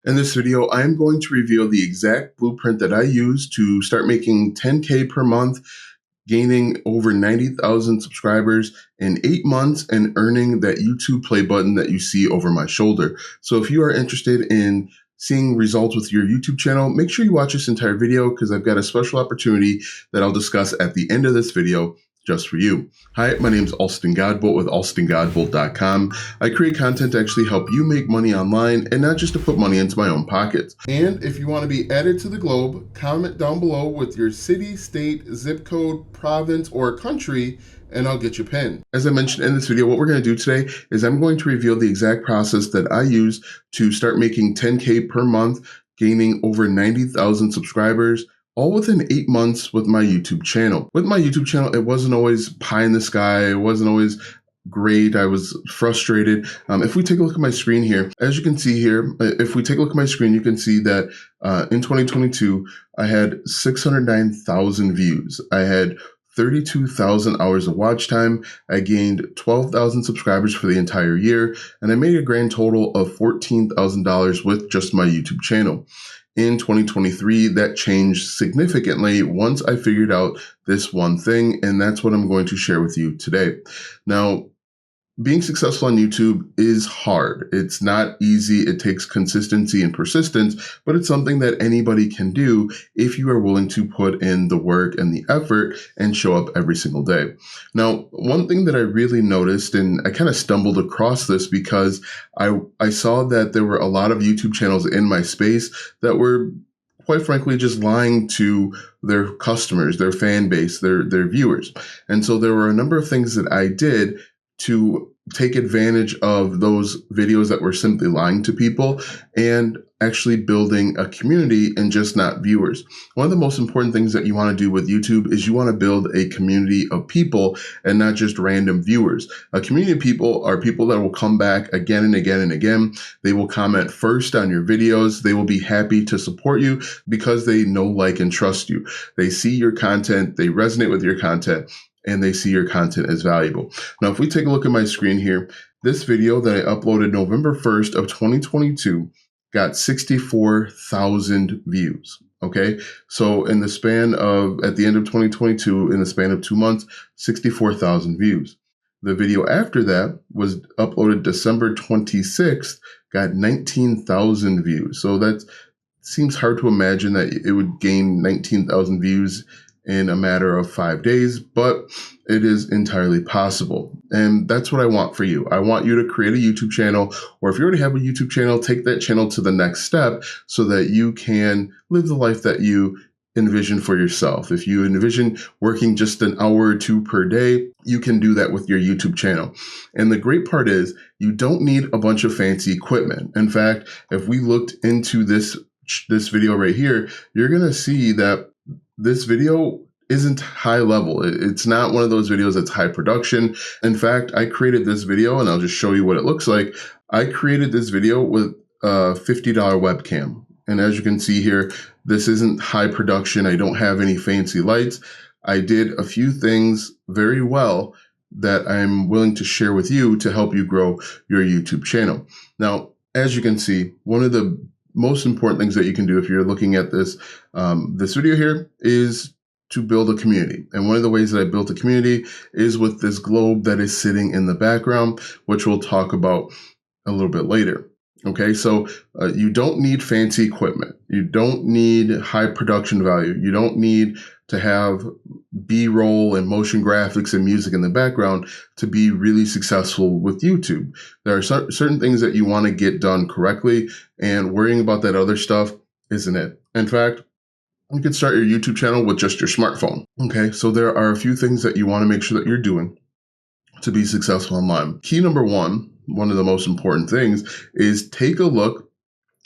In this video, I'm going to reveal the exact blueprint that I use to start making 10K per month, gaining over 90,000 subscribers in 8 months, and earning that YouTube play button that you see over my shoulder. So if you are interested in seeing results with your YouTube channel, make sure you watch this entire video because I've got a special opportunity that I'll discuss at the end of this video just for you. Hi, my name is Alston Godbolt with alstongodbolt.com. I create content to actually help you make money online and not just to put money into my own pockets. And if you want to be added to the globe, comment down below with your city, state, zip code, province, or country, and I'll get you pinned. As I mentioned in this video, what we're going to do today is I'm going to reveal the exact process that I use to start making 10K per month, gaining over 90,000 subscribers, all within 8 months with my YouTube channel. With my YouTube channel, it wasn't always pie in the sky. It wasn't always great. I was frustrated. If we take a look at my screen here, as you can see here, if we take a look at my screen, you can see that in 2022, I had 609,000 views. I had 32,000 hours of watch time. I gained 12,000 subscribers for the entire year, and I made a grand total of $14,000 with just my YouTube channel. In 2023, that changed significantly once I figured out this one thing, and that's what I'm going to share with you today. Now, being successful on YouTube is hard. It's not easy. It takes consistency and persistence, but it's something that anybody can do if you are willing to put in the work and the effort and show up every single day. Now, one thing that I really noticed, and I kind of stumbled across this because I saw that there were a lot of YouTube channels in my space that were, quite frankly, just lying to their customers, their fan base, their viewers. And so there were a number of things that I did to take advantage of those videos that were simply lying to people and actually building a community and just not viewers. One of the most important things that you want to do with YouTube is you want to build a community of people and not just random viewers. A community of people are people that will come back again and again and again. They will comment first on your videos. They will be happy to support you because they know, like, and trust you. They see your content, they resonate with your content, and they see your content as valuable. Now, if we take a look at my screen here, this video that I uploaded November 1st of 2022 got 64,000 views. Okay, so in the span of, at the end of 2022, in the span of 2 months, 64,000 views. The video after that was uploaded December 26th, got 19,000 views. So that seems hard to imagine that it would gain 19,000 views in a matter of 5 days, but it is entirely possible. And that's what I want for you. I want you to create a YouTube channel, or if you already have a YouTube channel, take that channel to the next step so that you can live the life that you envision for yourself. If you envision working just an hour or two per day, you can do that with your YouTube channel. And the great part is you don't need a bunch of fancy equipment. In fact, if we looked into this video right here, you're going to see that this video isn't high level. It's not one of those videos that's high production. In fact, I created this video, and I'll just show you what it looks like. I created this video with a $50 webcam. And as you can see here, this isn't high production. I don't have any fancy lights. I did a few things very well that I'm willing to share with you to help you grow your YouTube channel. Now, as you can see, one of the most important things that you can do if you're looking at this video here is to build a community. And one of the ways that I built a community is with this globe that is sitting in the background, which we'll talk about a little bit later. Okay, so you don't need fancy equipment. You don't need high production value. You don't need to have B-roll and motion graphics and music in the background to be really successful with YouTube. There are certain things that you want to get done correctly, and worrying about that other stuff isn't it. In fact, you can start your YouTube channel with just your smartphone. Okay, so there are a few things that you want to make sure that you're doing to be successful online. Key number one of the most important things is take a look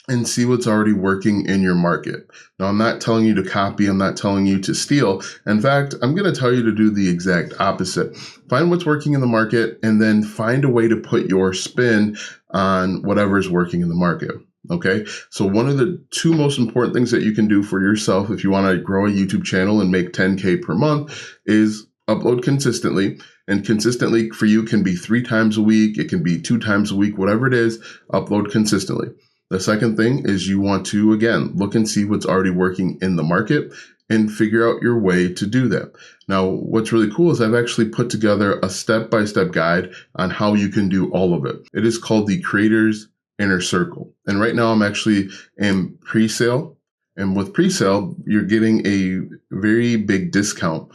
and see what's already working in your market. Now, I'm not telling you to copy. I'm not telling you to steal. In fact, I'm going to tell you to do the exact opposite. Find what's working in the market and then find a way to put your spin on whatever is working in the market. Okay, so one of the two most important things that you can do for yourself if you want to grow a YouTube channel and make 10K per month is upload consistently. And consistently for you can be 3 times a week. It can be 2 times a week, whatever it is, upload consistently. The second thing is you want to, again, look and see what's already working in the market and figure out your way to do that. Now, what's really cool is I've actually put together a step-by-step guide on how you can do all of it. It is called the Creator's Inner Circle. And right now I'm actually in pre-sale. And with pre-sale, you're getting a very big discount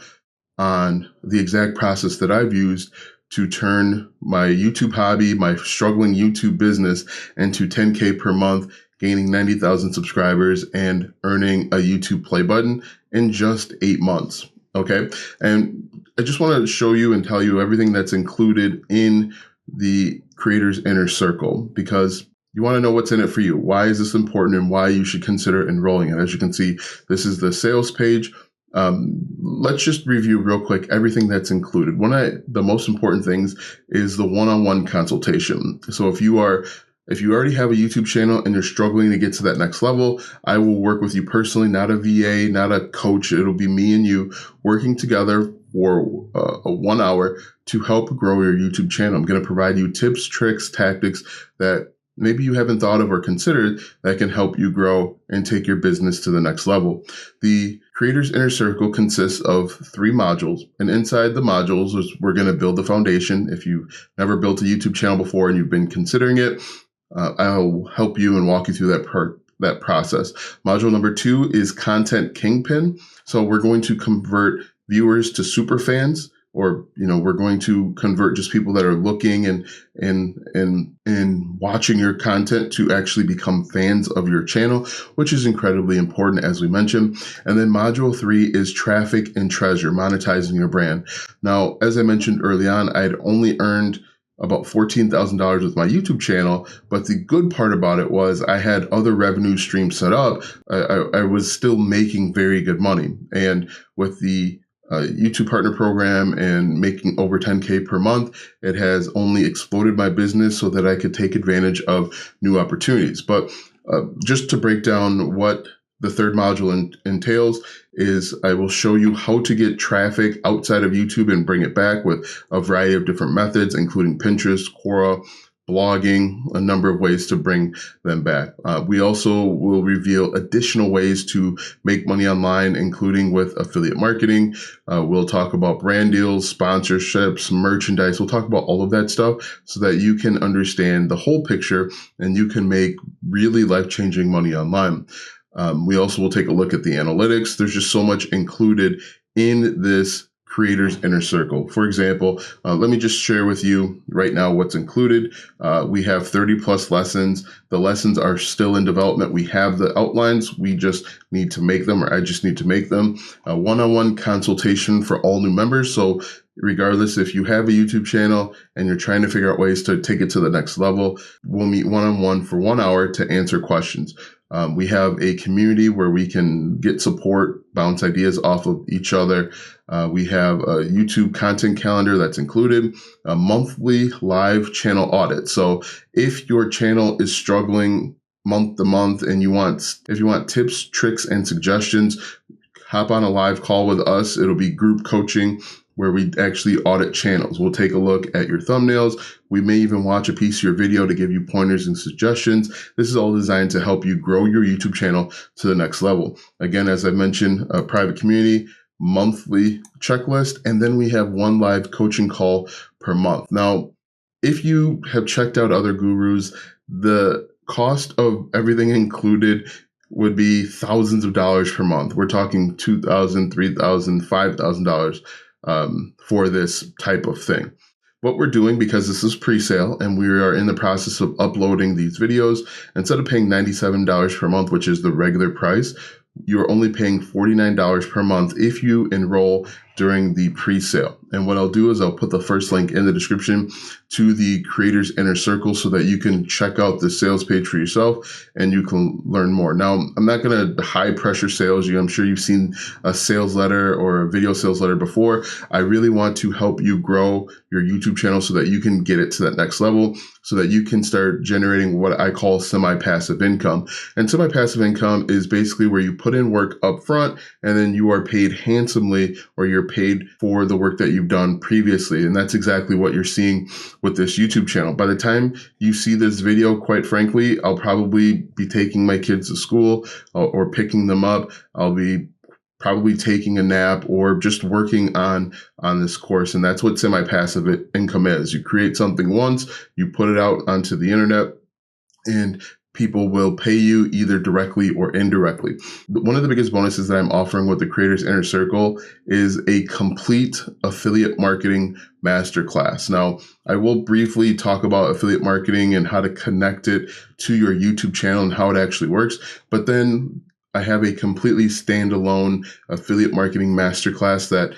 on the exact process that I've used to turn my YouTube hobby, my struggling YouTube business, into 10K per month, gaining 90,000 subscribers and earning a YouTube play button in just 8 months. Okay. And I just want to show you and tell you everything that's included in the Creator's Inner Circle, because you want to know what's in it for you. Why is this important and why you should consider enrolling in it? As you can see, this is the sales page. Let's just review real quick everything that's included. One of the most important things is the one-on-one consultation. So if you already have a YouTube channel and you're struggling to get to that next level, I will work with you personally, not a VA, not a coach. It'll be me and you working together for a 1 hour to help grow your YouTube channel. I'm going to provide you tips, tricks, tactics that maybe you haven't thought of or considered that can help you grow and take your business to the next level. The Creator's Inner Circle consists of 3 modules, and inside the modules is we're going to build the foundation. If you've never built a YouTube channel before and you've been considering it, I'll help you and walk you through that process. Module number 2 is Content Kingpin. So we're going to convert viewers to super fans, or we're going to convert just people that are looking and watching your content to actually become fans of your channel, which is incredibly important, as we mentioned. And then module 3 is Traffic and Treasure, monetizing your brand. Now, as I mentioned early on, I'd only earned about $14,000 with my YouTube channel, but the good part about it was I had other revenue streams set up. I was still making very good money, and with the YouTube partner program and making over 10K per month, it has only exploded my business so that I could take advantage of new opportunities. But just to break down what the third module entails is I will show you how to get traffic outside of YouTube and bring it back with a variety of different methods, including Pinterest, Quora, blogging, a number of ways to bring them back. We also will reveal additional ways to make money online, including with affiliate marketing. We'll talk about brand deals, sponsorships, merchandise. We'll talk about all of that stuff so that you can understand the whole picture and you can make really life-changing money online. We also will take a look at the analytics. There's just so much included in this Creator's Inner Circle. For example, let me just share with you right now what's included. We have 30 plus lessons. The lessons are still in development. We have the outlines. We just need to make them, or I just need to make them. A one-on-one consultation for all new members. So regardless if you have a YouTube channel and you're trying to figure out ways to take it to the next level, we'll meet one-on-one for 1 hour to answer questions. We have a community where we can get support, bounce ideas off of each other. We have a YouTube content calendar that's included, a monthly live channel audit. So if your channel is struggling month to month and if you want tips, tricks, and suggestions, hop on a live call with us. It'll be group coaching where we actually audit channels. We'll take a look at your thumbnails. We may even watch a piece of your video to give you pointers and suggestions. This is all designed to help you grow your YouTube channel to the next level. Again, as I mentioned, a private community, monthly checklist, and then we have 1 live coaching call per month. Now, if you have checked out other gurus, the cost of everything included would be thousands of dollars per month. We're talking $2,000, $3,000, $5,000 for this type of thing. What we're doing, because this is pre-sale and we are in the process of uploading these videos, instead of paying $97 per month, which is the regular price, you're only paying $49 per month if you enroll during the pre-sale. And what I'll do is I'll put the first link in the description to the Creator's Inner Circle so that you can check out the sales page for yourself and you can learn more. Now, I'm not going to high pressure sales you. I'm sure you've seen a sales letter or a video sales letter before. I really want to help you grow your YouTube channel so that you can get it to that next level, so that you can start generating what I call semi-passive income. And semi-passive income is basically where you put in work up front and then you are paid handsomely, or you're paid for the work that you've done previously. And that's exactly what you're seeing with this YouTube channel. By the time you see this video, quite frankly, I'll probably be taking my kids to school or picking them up. I'll be probably taking a nap or just working on this course. And that's what semi-passive income is. You create something once, you put it out onto the internet, and people will pay you either directly or indirectly. One of the biggest bonuses that I'm offering with the Creators Inner Circle is a complete affiliate marketing masterclass. Now, I will briefly talk about affiliate marketing and how to connect it to your YouTube channel and how it actually works, but then I have a completely standalone affiliate marketing masterclass that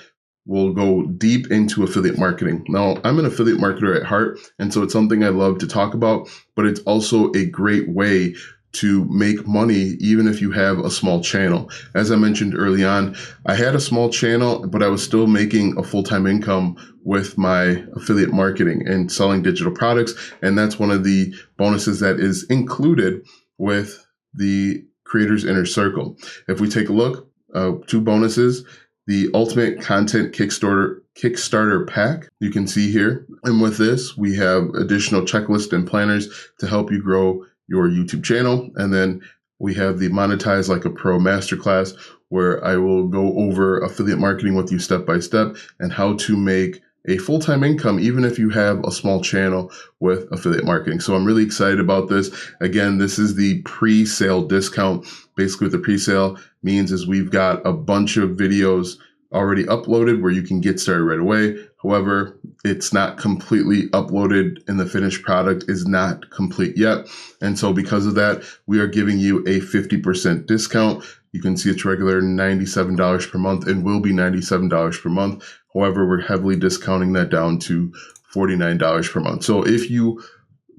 will go deep into affiliate marketing. Now, I'm an affiliate marketer at heart, and so it's something I love to talk about, but it's also a great way to make money even if you have a small channel. As I mentioned early on, I had a small channel, but I was still making a full-time income with my affiliate marketing and selling digital products, and that's one of the bonuses that is included with the Creators Inner Circle. If we take a look, 2 bonuses, the Ultimate Content Kickstarter Pack, you can see here. And with this, we have additional checklists and planners to help you grow your YouTube channel. And then we have the Monetize Like a Pro Masterclass, where I will go over affiliate marketing with you step by step and how to make a full-time income, even if you have a small channel with affiliate marketing. So I'm really excited about this. Again, this is the pre-sale discount. Basically what the pre-sale means is we've got a bunch of videos already uploaded where you can get started right away. However, it's not completely uploaded and the finished product is not complete yet. And so because of that, we are giving you a 50% discount. You can see it's regular $97 per month and will be $97 per month. However, we're heavily discounting that down to $49 per month. So if you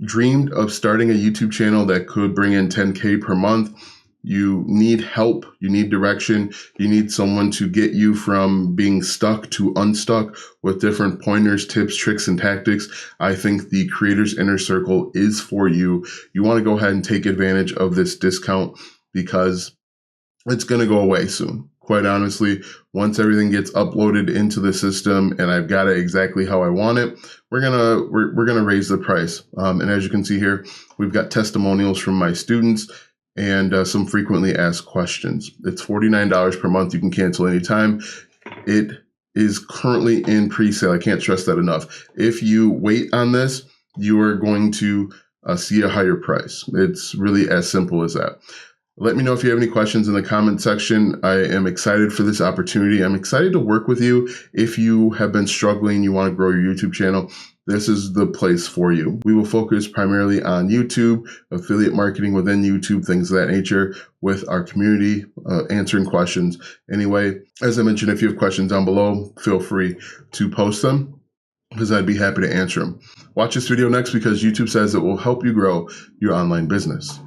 dreamed of starting a YouTube channel that could bring in 10K per month, you need help, you need direction, you need someone to get you from being stuck to unstuck with different pointers, tips, tricks, and tactics, I think the Creators Inner Circle is for you. You want to go ahead and take advantage of this discount because it's going to go away soon. Quite honestly, once everything gets uploaded into the system and I've got it exactly how I want it, we're gonna raise the price. And as you can see here, we've got testimonials from my students and some frequently asked questions. It's $49 per month. You can cancel anytime. It is currently in pre-sale. I can't stress that enough. If you wait on this, you are going to see a higher price. It's really as simple as that. Let me know if you have any questions in the comment section. I am excited for this opportunity. I'm excited to work with you. If you have been struggling, you want to grow your YouTube channel, this is the place for you. We will focus primarily on YouTube, affiliate marketing within YouTube, things of that nature, with our community, answering questions. Anyway, as I mentioned, if you have questions down below, feel free to post them because I'd be happy to answer them. Watch this video next because YouTube says it will help you grow your online business.